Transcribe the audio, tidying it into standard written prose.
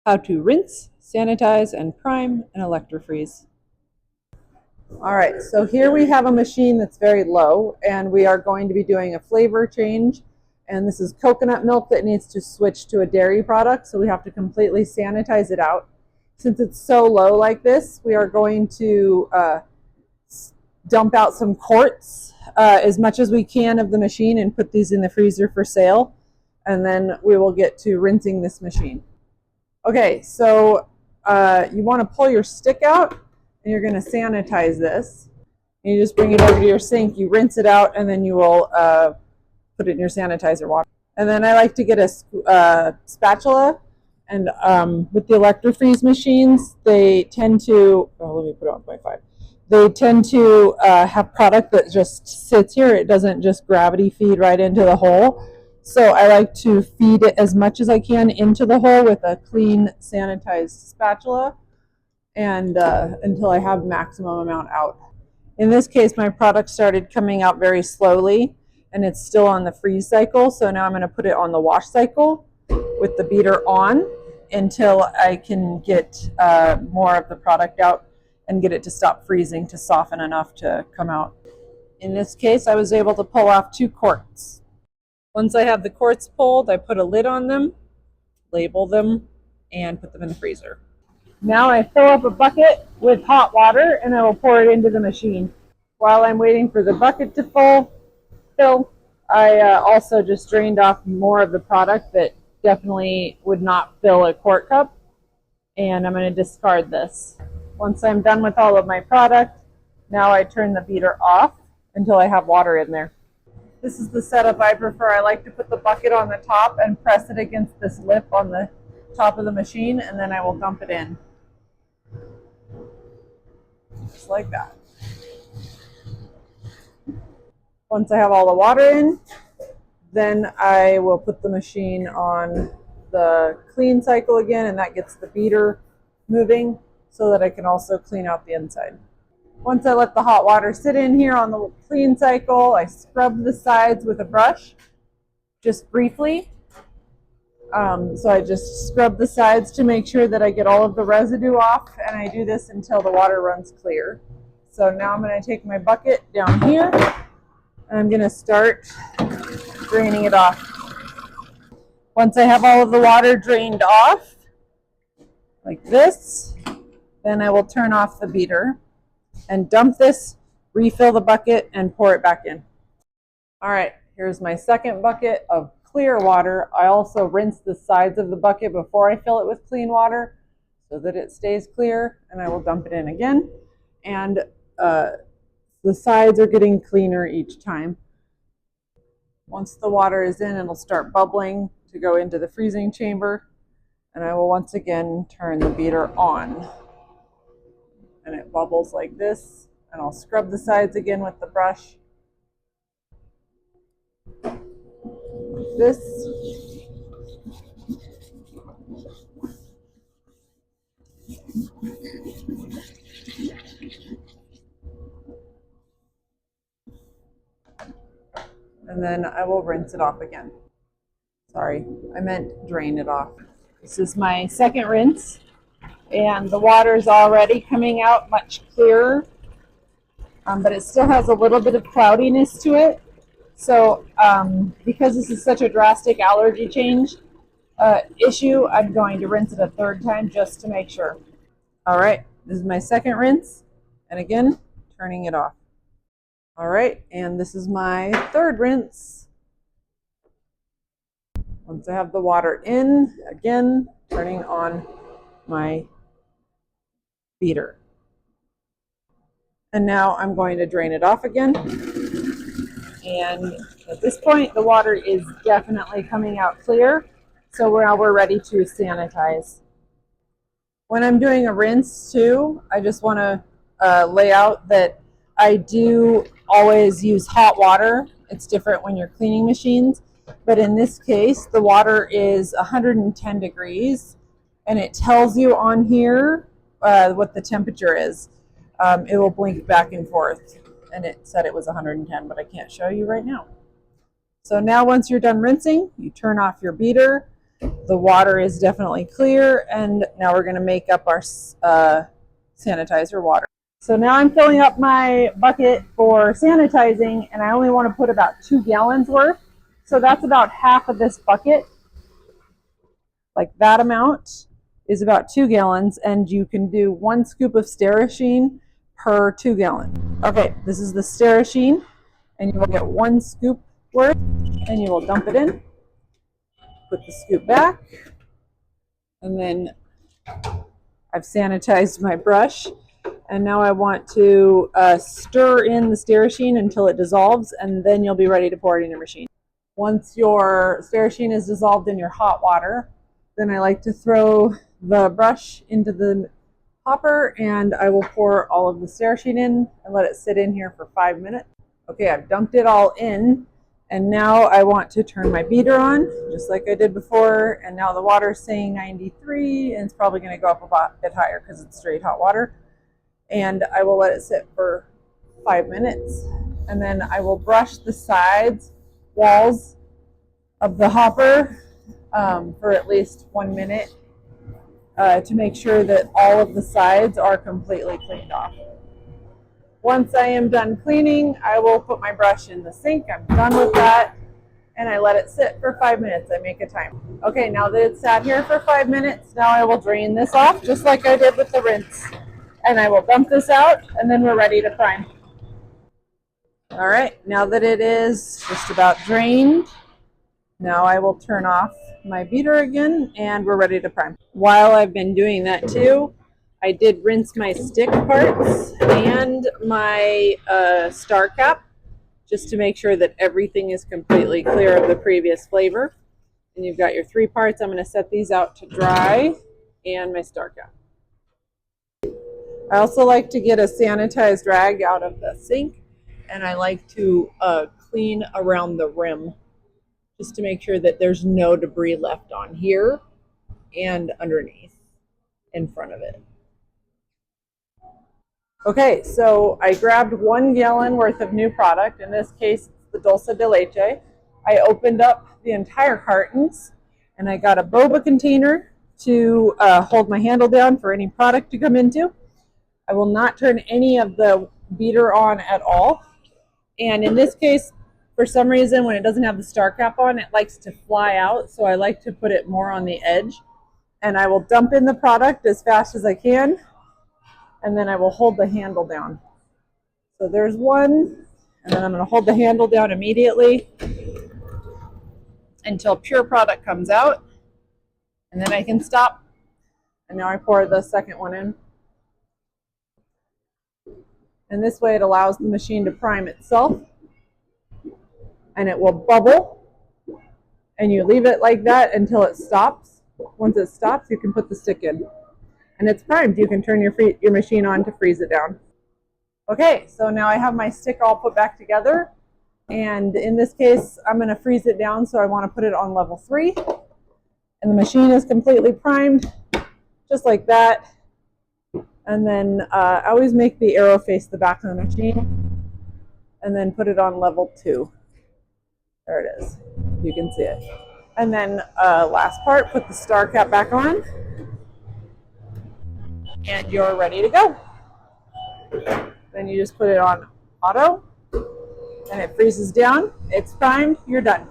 How to rinse, sanitize, and prime an Electrofreeze. All right, so here we have a machine that's very low, and we are going to be doing a flavor change. And this is coconut milk that needs to switch to a dairy product, so we have to completely sanitize it out. Since it's so low like this, we are going to dump out some quarts, as much as we can of the machine, and put these in the freezer for sale. And then we will get to rinsing this machine. Okay, so you want to pull your stick out, and you're going to sanitize this. And you just bring it over to your sink, you rinse it out, and then you will put it in your sanitizer water. And then I like to get a spatula, and with the Electrofreeze machines, they tend to, let me put it on 0.5. They tend to have product that just sits here. It doesn't just gravity feed right into the hole. So I like to feed it as much as I can into the hole with a clean, sanitized spatula, and until I have maximum amount out. In this case, my product started coming out very slowly, and it's still on the freeze cycle. So now I'm going to put it on the wash cycle with the beater on until I can get more of the product out and get it to stop freezing to soften enough to come out. In this case, I was able to pull off 2 quarts. Once I have the quarts pulled, I put a lid on them, label them, and put them in the freezer. Now I fill up a bucket with hot water, and I will pour it into the machine. While I'm waiting for the bucket to fill, I also just drained off more of the product that definitely would not fill a quart cup, and I'm going to discard this. Once I'm done with all of my product, now I turn the beater off until I have water in there. This is the setup I prefer. I like to put the bucket on the top and press it against this lip on the top of the machine, and then I will dump it in. Just like that. Once I have all the water in, then I will put the machine on the clean cycle again, and that gets the beater moving so that I can also clean out the inside. Once I let the hot water sit in here on the clean cycle, I scrub the sides with a brush, just briefly. So I just scrub the sides to make sure that I get all of the residue off, and I do this until the water runs clear. So now I'm going to take my bucket down here, and I'm going to start draining it off. Once I have all of the water drained off, like this, then I will turn off the beater and dump this, refill the bucket, and pour it back in. All right, here's my second bucket of clear water. I also rinse the sides of the bucket before I fill it with clean water so that it stays clear, and I will dump it in again. And the sides are getting cleaner each time. Once the water is in, it'll start bubbling to go into the freezing chamber, and I will once again turn the beater on. And it bubbles like this, and I'll scrub the sides again with the brush. Like this. And then I will rinse it off again. Sorry, I meant drain it off. This is my second rinse, and the water is already coming out much clearer, but it still has a little bit of cloudiness to it. So because this is such a drastic allergy change issue, I'm going to rinse it a third time just to make sure. All right, this is my second rinse, and again, turning it off. All right, and this is my third rinse. Once I have the water in, again, turning on my beater. And now I'm going to drain it off again. And at this point, the water is definitely coming out clear. So now we're ready to sanitize. When I'm doing a rinse too, I just want to lay out that I do always use hot water. It's different when you're cleaning machines. But in this case, the water is 110 degrees. And it tells you on here what the temperature is. It will blink back and forth, and it said it was 110, but I can't show you right now. So now once you're done rinsing, you turn off your beater, The water is definitely clear, and now we're going to make up our sanitizer water. So now I'm filling up my bucket for sanitizing, and I only want to put about 2 gallons worth. So that's about half of this bucket. Like that amount is about 2 gallons, and you can do 1 scoop of Sterashine per 2 gallons. Okay, this is the Sterashine, and you will get 1 scoop worth, and you will dump it in. Put the scoop back, and then I've sanitized my brush, and now I want to stir in the Sterashine until it dissolves, and then you'll be ready to pour it in your machine. Once your Sterashine is dissolved in your hot water, then I like to throw the brush into the hopper, and I will pour all of the Sterashine in and let it sit in here for 5 minutes. Okay, I've dumped it all in, and now I want to turn my beater on, just like I did before, and now the water is saying 93, and it's probably going to go up a bit higher because it's straight hot water. And I will let it sit for 5 minutes, and then I will brush the sides, walls of the hopper for at least 1 minute to make sure that all of the sides are completely cleaned off. Once I am done cleaning, I will put my brush in the sink. I'm done with that, and I let it sit for 5 minutes. I make a timer. Okay, now that it's sat here for 5 minutes, now I will drain this off just like I did with the rinse. And I will dump this out, and then we're ready to prime. All right, now that it is just about drained, now I will turn off my beater again, and we're ready to prime. While I've been doing that too, I did rinse my stick parts and my star cap, just to make sure that everything is completely clear of the previous flavor. And you've got your 3 parts. I'm going to set these out to dry, and my star cap. I also like to get a sanitized rag out of the sink, and I like to clean around the rim just to make sure that there's no debris left on here and underneath in front of it. Okay, so I grabbed 1 gallon worth of new product. In this case, it's the Dulce de Leche. I opened up the entire cartons, and I got a boba container to hold my handle down for any product to come into. I will not turn any of the beater on at all. And in this case, for some reason, when it doesn't have the star cap on, it likes to fly out. So I like to put it more on the edge. And I will dump in the product as fast as I can. And then I will hold the handle down. So there's one. And then I'm going to hold the handle down immediately until pure product comes out. And then I can stop. And now I pour the second one in. And this way it allows the machine to prime itself, and it will bubble, and you leave it like that until it stops. Once it stops, you can put the stick in, and it's primed. You can turn your machine on to freeze it down. Okay, so now I have my stick all put back together, and in this case I'm going to freeze it down, so I want to put it on level 3, and the machine is completely primed just like that. And then I always make the arrow face the back of the machine, and then put it on level 2. There it is. You can see it. And then last part, put the star cap back on, and you're ready to go. Then you just put it on auto, and it freezes down. It's primed. You're done.